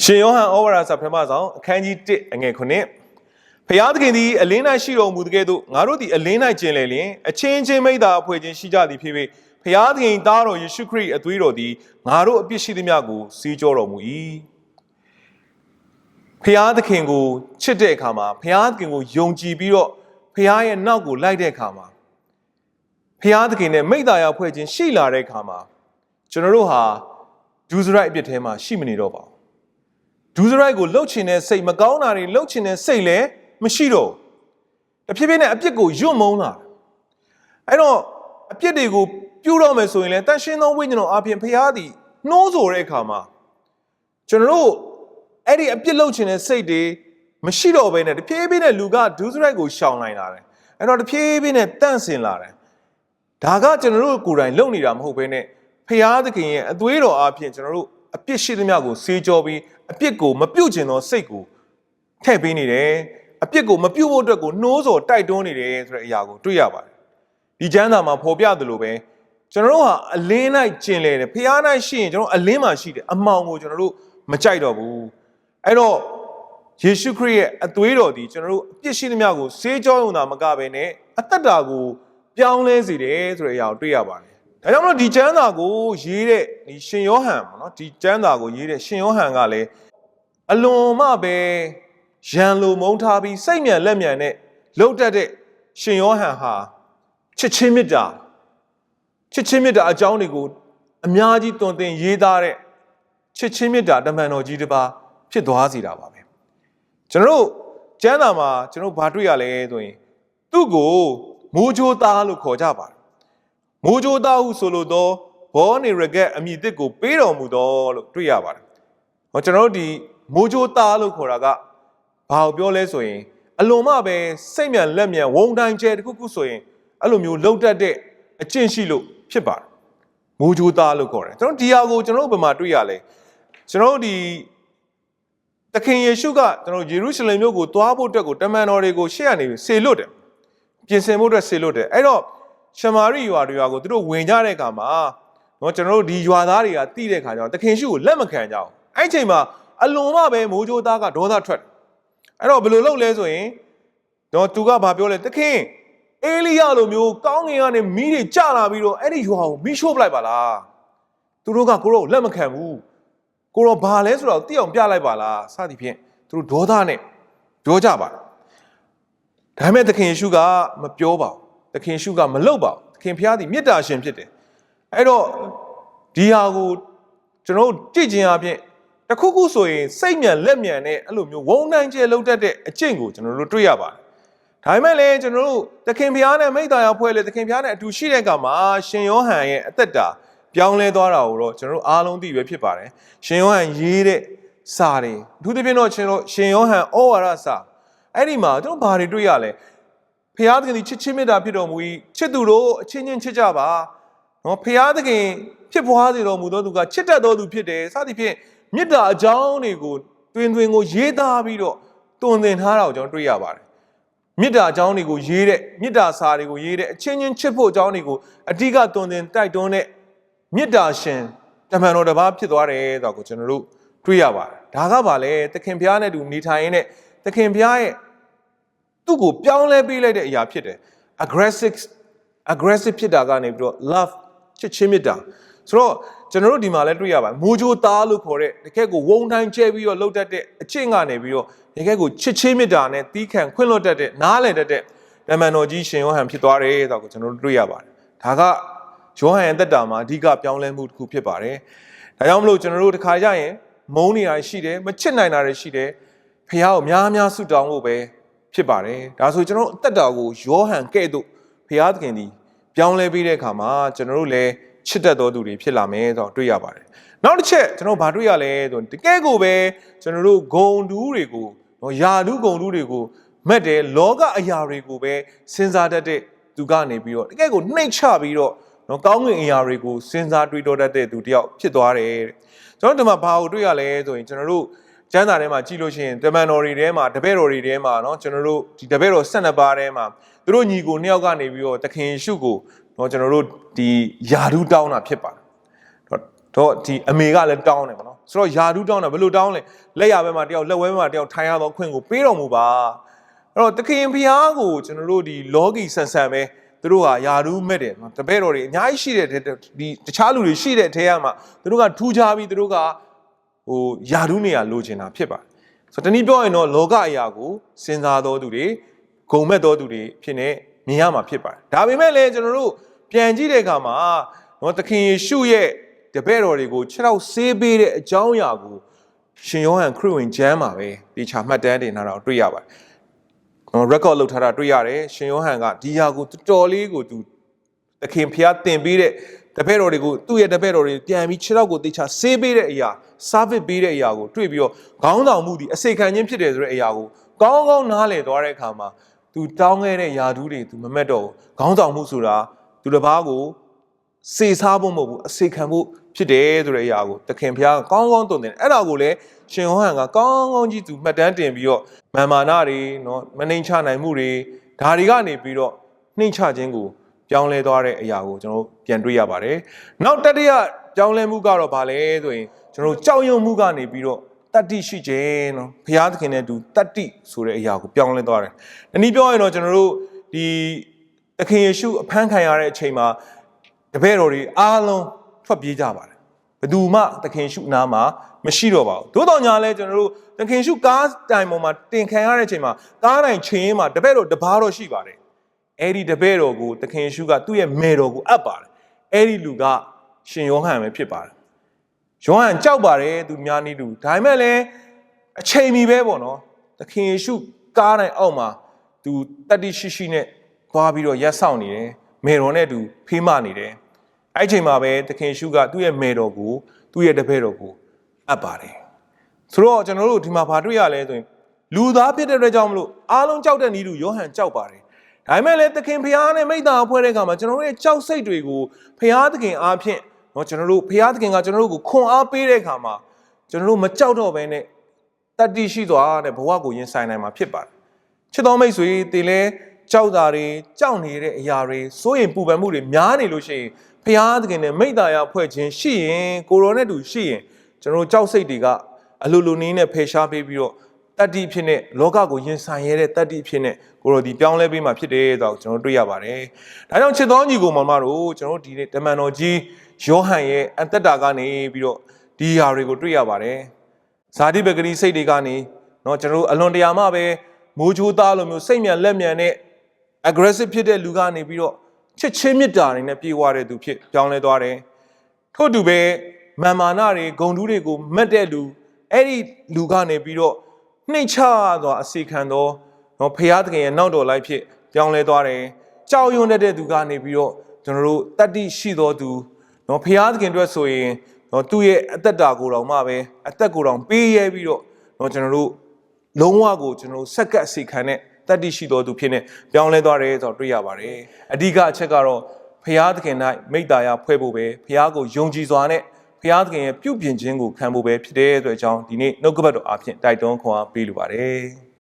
ရှင်ယောဟန်ဩဝါဒစာပထမဆောင်အခန်းကြီး1အငယ်9ဖျားသခင်သည်အလင်း၌ရှိတော်မူတဲ့ကဲ့သို့ငါတို့သည်အလင်း၌ကျင်လည်လျင်အချင်းချင်းမိတ္တာအဖွဲ့ချင်းရှိကြသည်ဖြစ်၍ဖျားသခင်သားတော်ယေရှုခရစ်အသွေးတော်သည်ငါတို့အပြစ်ရှိသမျှကိုစီးကြောတော်မူ၏ဖျားသခင်ကိုချစ်တဲ့အခါမှာဖျားသခင်ကိုယုံကြည်ပြီးတော့ဖျားရဲ့နောက်ကိုလိုက်တဲ့အခါမှာဖျားသခင်နဲ့မိတ္တာအဖွဲ့ချင်းရှိလာတဲ့အခါမှာကျွန်တော်တို့ဟာဒူးစရိုက်အပြစ်ထဲမှာရှိမနေတော့ပါဘူးဒူးစရိုက်ကိုလှုပ်ချင်တဲ့စိတ်မကောင်းတာတွေလှုပ်ချင်တဲ့စိတ်လည်းမရှိတော့တဖြည်းဖြည်းနဲ့အပြစ်ကိုယွတ်မုန်းလာအဲ့တော့အပြစ်တွေကိုပြုတော့မယ်ဆိုရင်လည်းတန်ရှင်းသောဝိညာဉ်တော်အပြင်ဖျားသည်နှိုးဆော်တဲ့အခါမှာကျွန်တော်တို့အဲ့ဒီအပြစ်လှုပ်ချင်တဲ့စိတ်တွေမရှိတော့ဘဲနဲ့တဖြည်းဖြည်းနဲ့လူကဒူးစရိုက်ကိုရှောင်နိုင်လာတယ်အဲ့တော့တဖြည်းဖြည်းနဲ့တန့်စင်လာတယ်ဒါကကျွန်တော်တို့ကိုယ်တိုင်လုပ်နေတာမဟုတ်ဘဲနဲ့ဖျားသခင်ရဲ့အသွေးတော်အပြင်ကျွန်တော်တို့အပြစ်ရှိသမျှကိုစေးကြောပြီးအပြစ်ကိုမပြုတ်ကျင်သောစိတ်ကိုထည့်ပေးနေတယ်အပြစ်ကိုမပြုတ်ဖို့အတွက်ကိုနှိုးဆော်တိုက်တွန်းနေတယ်ဆိုတဲ့အရာကိုတွေ့ရပါတယ်ဒီကျမ်းစာမှာဖော်ပြသလိုပဲကျွန်တော်တို့ဟာအလင်း၌ကျင်လည်တယ်ဖျား၌ရှိရင်ကျွန်တော်အလင်းမှာရှိတယ်အမှောင်ကိုကျွန်တော်တို့မကြိုက်တော့ဘူးအဲ့တော့ယေရှုခရစ်ရဲ့အသွေးတော်ဒီကျွန်တော်တို့အပြစ်ရှိသမျှကိုစေးကြောရုံသာမကဘဲနဲ့အသက်တာကိုပြောင်းလဲစေတယ်ဆိုတဲ့အရာကိုတွေ့ရပါတယ်ဒါကြောင့်မလို့ဒီကျမ်းစာကိုရေးတဲ့ဒီရှင်ယောဟန်ပေါ့နော်ဒီကျမ်းစာကိုရေးတဲ့ရှင်ယောဟန်ကလည်းအလွန်မှပဲရန်လိုမုန်းထားပြီးစိတ်မြန်လက်မြန်နဲ့လှုပ်တတ်တဲ့ရှင်ယောဟန်ဟာချစ်ချင်းမေတ္တာအကြောင်းတွေကိုအများကြီးတွင်တင်ရေးသားတဲ့ချစ်ချင်းမေတ္တာတမန်တော်ကြီးတစ်ပါးဖြစ်သွားစေတာပါပဲကျွန်တော်တို့ကျမ်းစာမှာကျွန်တော်ဘာတွေ့ရလဲဆိုရင်သူ့ကိုမိုးကြိုးသားလို့ခေါ်ကြပါတယ်မိုးကြိုးသားဟုဆိုလို့တော့ဘောနေရကက်အမည်တစ်ကိုပေးတော်မူတော်လို့တွေ့ရပါတယ်ဟောကျွန်တော်တို့ဒီမိုးကြိုးသားလို့ခေါ်တာကဘာကိုပြောလဲဆိုရင်အလွန်မှပဲစိတ်မြန်လက်မြန်ဝုံတိုင်းကျဲတခုခုဆိုရင်အဲ့လိုမျိုးလှုပ်တတ်တဲ့အကျင့်ရှိလို့ဖြစ်ပါတယ်မိုးကြိုးသားလို့ခေါ်တယ်ကျွန်တော်ဒီဟာကိုကျွန်တော်တို့ဘယ်မှာတွေ့ရလဲကျွန်တော်တို့ဒီသခင်ယေရှုကကျွန်တော်ယေရုရှလင်မြို့ကိုသွားဖို့အတွက်ကိုတမန်တော်တွေကိုရှေ့ကနေဆေလွတ်တယ်ပြင်ဆင်ဖို့အတွက်ဆေလွတ်တယ်အဲ့တော့ရှမာရိရွာတွေကိုသူတို့ဝင်ကြတဲ့အခါမှာเนาะကျွန်တော်တို့ဒီရွာသားတွေကတိတဲ့အခါကျတော့သခင်ယေရှုကိုလက်မခံကြအောင်အဲ့ချိန်မှာအလွန်မှပဲမိုးကြိုးသားကဒေါသထွက်အဲ့တော့ဘယ်လိုလုပ်လဲဆိုရင်တော့သူကဘာပြောလဲသခင်အေလိယလိုမျိုးကောင်းငင်ကနေမီးတွေကျလာပြီးတော့အဲ့ဒီရွာကိုမီးရှို့ပလိုက်ပါလားသူတို့ကကိုရောလက်မခံဘူးကိုရောဘာလဲဆိုတော့သိအောင်ပြလိုက်ပါလားစသည်ဖြင့်သူတို့ဒေါသနဲ့ပြောကြပါတယ်ဒါပေမဲ့သခင်ယေရှုကမပြောပါဘူးသခင်ယေရှုကမလုပ်ပါဘူးသခင်ဖျားသည်မေတ္တာရှင်ဖြစ်တယ်အဲ့တော့ဒီဟာကိုကျွန်တော်ကြည့်ခြင်းအပြင်တခုခုဆိုရင်စိတ်မြန်လက်မြန်နဲ့အဲ့လိုမျိုးဝုန်းတိုင်းကျဲလုံးတတ်တဲ့အကျင့်ကိုကျွန်တော်တို့တွေ့ရပါတယ်ဒါပေမဲ့လည်းကျွန်တော်တို့သခင်ဖျားနဲ့မိတ္တာဖွဲ့လေသခင်ဖျားနဲ့အတူရှိတဲ့အခါမှာရှင်ယောဟန်ရဲ့အသက်တာပြောင်းလဲသွားတာကိုတော့ကျွန်တော်တို့အားလုံးသိပဲဖြစ်ပါတယ်ရှင်ယောဟန်ရေးတဲ့စာတွေအထူးသဖြင့်တော့ရှင်ယောဟန်ဩဝါဒစာအဲ့ဒီမှာကျွန်တော်ဘာတွေတွေ့ရလဲဖျားသခင်ချစ်ချင်းမေတ္တာဖြစ်တော်မူ၏ချစ်သူတို့အချင်းချင်းချစ်ကြပါနော်ဖျားသခင်ဖြစ်ပွားစေတော်မူသောသူကချစ်တတ်တော်သူဖြစ်တယ်စသည်ဖြင့်မေတ္တာအကြောင်းတွေကိုတွင်ကိုရေးသားပြီးတော့တွင်သင်ထားတာကိုကျွန်တော်တွေ့ရပါတယ်မေတ္တာအကြောင်းတွေကိုရေးတဲ့မေတ္တာစာတွေကိုရေးတဲ့အချင်းချင်းချစ်ဖို့အကြောင်းတွေကိုအဓိကတွင်သင်တိုက်တွန်းတဲ့မေတ္တာရှင်တမန်တော်တစ်ပါးဖြစ်သွားတယ်ဆိုတော့ကျွန်တော်တို့တွေ့ရပါတယ်ဒါကပါလေသခင်ဘုရားနဲ့တူနေထိုင်ရင်းနဲ့သခင်ဘုရားရဲ့သူ့ကိုပြောင်းလဲပေးလိုက်တဲ့အရာဖြစ်တယ် aggressive ဖြစ်တာကနေပြီးတော့ love ချစ်ချင်းမေတ္တာဆိုတော့ကျွန်တော်တို့ဒီမှာလည်းတွေ့ရပါတယ်မိုးကြိုးသားလို့ခေါ်တဲ့တကယ်ကိုဝုန်းတိုင်းကျဲပြီးတော့လှုပ်တတ်တဲ့အကျင့်ကနေပြီးတော့တကယ်ကိုချစ်ချင်းမေတ္တာနဲ့တီးခံခွင့်လွှတ်တတ်တဲ့နားလည်တတ်တဲ့တမန်တော်ကြီးရှင်ယောဟန်ဖြစ်သွားတယ်ဆိုတော့ကျွန်တော်တို့တွေ့ရပါတယ်ဒါကယောဟန်ရဲ့သက်တာမှာအဓိကပြောင်းလဲမှုတစ်ခုဖြစ်ပါတယ်ဒါကြောင့်မလို့ကျွန်တော်တို့တစ်ခါကြရင်မုန်းနေတာရှိတယ်မချစ်နိုင်တာတွေရှိတယ်ဖခင်ကိုများများဆုတောင်းဖို့ပဲဖြစ်ပါတယ်ဒါဆိုကျွန်တော်အသက်တာကိုယောဟန်ကဲ့သို့ဖခင်သခင်ဒီပြောင်းလဲပေးတဲ့အခါမှာကျွန်တော်တို့လည်းချစ်တတ်တော်သူတွေဖြစ်လာမယ်ဆိုတော့တွေ့ရပါတယ်နောက်တစ်ချက်ကျွန်တော်ဘာတွေ့ရလဲဆိုတကယ်ကိုပဲကျွန်တော်တို့ဂုံတူးတွေကိုယာတူးဂုံတူးတွေကိုမက်တယ်လောကအရာတွေကိုပဲစဉ်းစားတတ်တဲ့သူကနေပြီးတော့တကယ်ကိုနှိမ့်ချပြီးတော့ကောင်းကင်အရာတွေကိုစဉ်းစားတွေးတောတတ်တဲ့သူတယောက်ဖြစ်သွားတယ်ကျွန်တော်ဒီမှာဘာကိုတွေ့ရလဲဆိုရင်ကျွန်တော်တို့ ကျမ်းစာထဲမှာကြည့်လို့ရှိရင်တမန်တော်တွေထဲမှာတပည့်တော်တွေထဲမှာเนาะကျွန်တော်တို့ဒီတပည့်တော်12ပါးထဲမှာသူတို့ညီကို2ယောက်ကနေပြီးတော့သခင်ယေရှုကိုเนาะကျွန်တော်တို့ဒီယာဒူးတောင်းတာဖြစ်ပါတယ်တော့ဒီအမေကလည်းတောင်းတယ်ပေါ့နော်ဆိုတော့ယာဒူးတောင်းတာဘယ်လိုတောင်းလဲလက်ရဘက်မှာတယောက်လက်ဝဲဘက်မှာတယောက်ထိုင်ရသောခွင့်ကိုပေးတော်မူပါအဲ့တော့သခင်ဖျားကိုကျွန်တော်တို့ဒီလောကီဆန်ဆန်ပဲသူတို့ဟာယာဒူးမဲ့တယ်နော်တပည့်တော်တွေအများကြီးရှိတဲ့ဒီတခြားလူတွေရှိတဲ့အထဲမှာသူတို့ကထူးခြားပြီးသူတို့ကဟိုယာဒူးနေရလိုချင်တာဖြစ်ပါတယ်ဆိုတော့တနည်းပြောရင်တော့လောကအရာကိုစဉ်းစားတော်သူတွေဂုံမဲ့တော်သူတွေဖြစ်နေမြင်ရမှာဖြစ်ပါတယ်ဒါပေမဲ့လည်းကျွန်တော်တို့ပြန်ကြည့်တဲ့အခါမှာနော်သခင်ယေရှုရဲ့တပည့်တော်တွေကိုခြေထောက်ဆေးပေးတဲ့အကြောင်းအရာကိုရှင်ယောဟန်ခရစ်ဝင်ကျမ်းမှာပဲဒီချာမှတ်တမ်းတင်ထားတာတွေ့ရပါတယ်။ record လုပ်ထားတာတွေ့ရတယ်ရှင်ယောဟန်ကဒီဟာကိုတော်လေးကိုသူသခင်ဖျားတင်ပေးတဲ့တပည့်တော်တွေကိုသူ့ရဲ့တပည့်တော်တွေပြန်ပြီးခြေထောက်ကိုတေချာဆေးပေးတဲ့အရာ service ပေးတဲ့အရာကိုတွေ့ပြီးတော့ခေါင်းဆောင်မှုဒီအစိခံခြင်းဖြစ်တယ်ဆိုတဲ့အရာကိုကောင်းကောင်းနားလည်သွားတဲ့အခါမှာသူတောင်းခဲ့တဲ့ယာဒူးတွေသူမမက်တော့ဘူးခေါင်းဆောင်မှုဆိုတာသူတစ်ပါးကိုစေစားဖို့မဟုတ်ဘူးအစိခံဖို့ဖြစ်တယ်ဆိုတဲ့အရာကိုသခင်ဖျားကောင်းကောင်းတုံတယ်အဲ့ဒါကိုလည်းရှင်ယောဟန်ကကောင်းကောင်းကြီးသူမှတ်တမ်းတင်ပြီးတော့မာနတွေနော်မနှိမ်ချနိုင်မှုတွေဒါတွေကနေပြီးတော့နှိမ်ချခြင်းကိုပြောင်းလဲသွားတဲ့အရာကိုကျွန်တော်တို့ပြန်တွေ့ရပါတယ်။နောက်တတိယပြောင်းလဲမှုကတော့ဗာလဲဆိုရင်ကျွန်တော်တို့ကြောက်ရွံ့မှုကနေပြီးတော့တတ္တိရှိခြင်းနော်ဘုရားသခင်နဲ့တူတတ္တိဆိုတဲ့အရာကိုပြောင်းလဲသွားတယ်။ဒီနည်းပြောရင်တော့ကျွန်တော်တို့ဒီသခင်ယေရှုအဖမ်းခံရတဲ့အချိန်မှာတပည့်တော်တွေအားလုံးထွက်ပြေးကြပါတယ်ဘယ်သူမှသခင်ရှုနားမှာမရှိတော့ပါဘူးသို့တော်ညာလဲကျွန်တော်တို့သခင်ရှုကားတိုင်ပေါ်မှာတင်ခံရတဲ့အချိန်မှာကားတိုင်ချင်းမှာတပည့်တော်တပါးတော့ရှိပါတယ်အဲ့ဒီတပည့်တော်ကိုသခင်ရှုကသူ့ရဲ့မေတော်ကိုအပ်ပါတယ်အဲ့ဒီလူကရှင်ယောဟန်ပဲဖြစ်ပါတယ်ယောဟန်ကြောက်ပါတယ်သူများနည်းတူဒါပေမဲ့လည်းအချိန်မီပဲပေါ့နော်သခင်ယေရှုကားတိုင်အောက်မှာသူတတ္တိရှိရှိနဲ့သွားပြီးတော့ရက်ဆောင်နေတယ်မေတော်နဲ့သူဖေးမနေတယ်အဲ့ချိန်မှာပဲသခင်ရှုကသူ့ရဲ့မေတော်ကိုသူ့ရဲ့တပည့်တော်ကိုအပ်ပါတယ်ဆိုတော့ကျွန်တော်တို့ဒီမှာဘာတွေ့ရလဲဆိုရင်လူသားဖြစ်တဲ့အတွက်ကြောင့်မလို့အားလုံးကြောက်တဲ့နည်းတူယောဟန်ကြောက်ပါတယ်ဒါပေမဲ့လည်းသခင်ဖျားနဲ့မိသားအဖွဲ့တဲ့အခါမှာကျွန်တော်တို့ရဲ့ကြောက်စိတ်တွေကိုဖျားသခင်အားဖြင့်เนาะကျွန်တော်တို့ဖျားသခင်ကကျွန်တော်တို့ကိုခွန်အားပေးတဲ့အခါမှာကျွန်တော်တို့မကြောက်တော့ဘဲနဲ့တတ္တိရှိသွားတဲ့ဘဝကိုရင်ဆိုင်နိုင်မှာဖြစ်ပါတယ်ချစ်တော်မိတ်ဆွေတင်လဲကြောက်တာတွေကြောက်နေတဲ့အရာတွေစိုးရင်ပူပန်မှုတွေများနေလို့ရှိရင်ဖျားသခင်နဲ့မိသားရဖွဲ့ခြင်းရှိရင်ကိုရောနဲ့တူရှိရင်ကျွန်တော်ကြောက်စိတ်တွေကအလိုလိုနည်းနဲ့ဖယ်ရှားပေးပြီးတော့တတ္တိဖြစ်တဲ့လောကကိုရင်ဆိုင်ရတဲ့တတ္တိဖြစ်တဲ့ကိုရောဒီပြောင်းလဲပေးမှဖြစ်တယ်ဆိုတော့ကျွန်တော်တွေ့ရပါတယ်။ဒါကြောင့်ချစ်တော်ညီကိုမောင်မတို့ကျွန်တော်ဒီနေ့တမန်တော်ကြီးယောဟန်ရဲ့အသက်တာကနေပြီးတော့ဒီဟာတွေကိုတွေ့ရပါတယ်။ဇာတိပဂတိစိတ်တွေကနေเนาะကျွန်တော်အလွန်တရာမှပဲမိုးချိုးသားလိုမျိုးစိတ်မြန်လက်မြန်နဲ့ aggressive ဖြစ်တဲ့လူကနေပြီးတော့ချစ်ချင်းမြတ်တာတွေနဲ့ပြေဝတဲ့သူဖြစ်ပြောင်းလဲသွားတယ်။ထို့တူပဲမာနတွေဂုဏ်တူးတွေကိုမတ်တဲ့လူအဲ့ဒီလူကနေပြီးတော့နှိမ့်ချသောအစီခံသောနော်ဖရာသခင်ရဲ့နောက်တော်လိုက်ဖြစ်ပြောင်းလဲသွားတယ်။ကြောက်ရွံ့တဲ့သူကနေပြီးတော့ကျွန်တော်တို့တတ္တိရှိသောသူနော်ဖရာသခင်အတွက်ဆိုရင်နော်သူ့ရဲ့အသက်တာကိုယ်တော်မှပဲအသက်ကိုယ်တော်ပေးရဲပြီးတော့နော်ကျွန်တော်တို့လုံးဝကိုကျွန်တော်တို့စက္ကပ်အစီခံတဲ့တတ္တိရှိသောသူဖြစ်နေပြောင်းလဲသွားတယ်ဆိုတော့တွေ့ရပါတယ်။အဓိကအချက်ကတော့ဖရာသခင်၌မိသားရဖွဲ့ဖို့ပဲဖရာကိုယုံကြည်စွာနဲ့ဖရာသခင်ရဲ့ပြုပြင်ခြင်းကိုခံဖို့ပဲဖြစ်တဲ့အတွက်အကြောင်းဒီနေ့နှုတ်ကပတ်တော်အဖြစ်တိုက်တွန်းခွန်အားပေးလိုပါတယ်။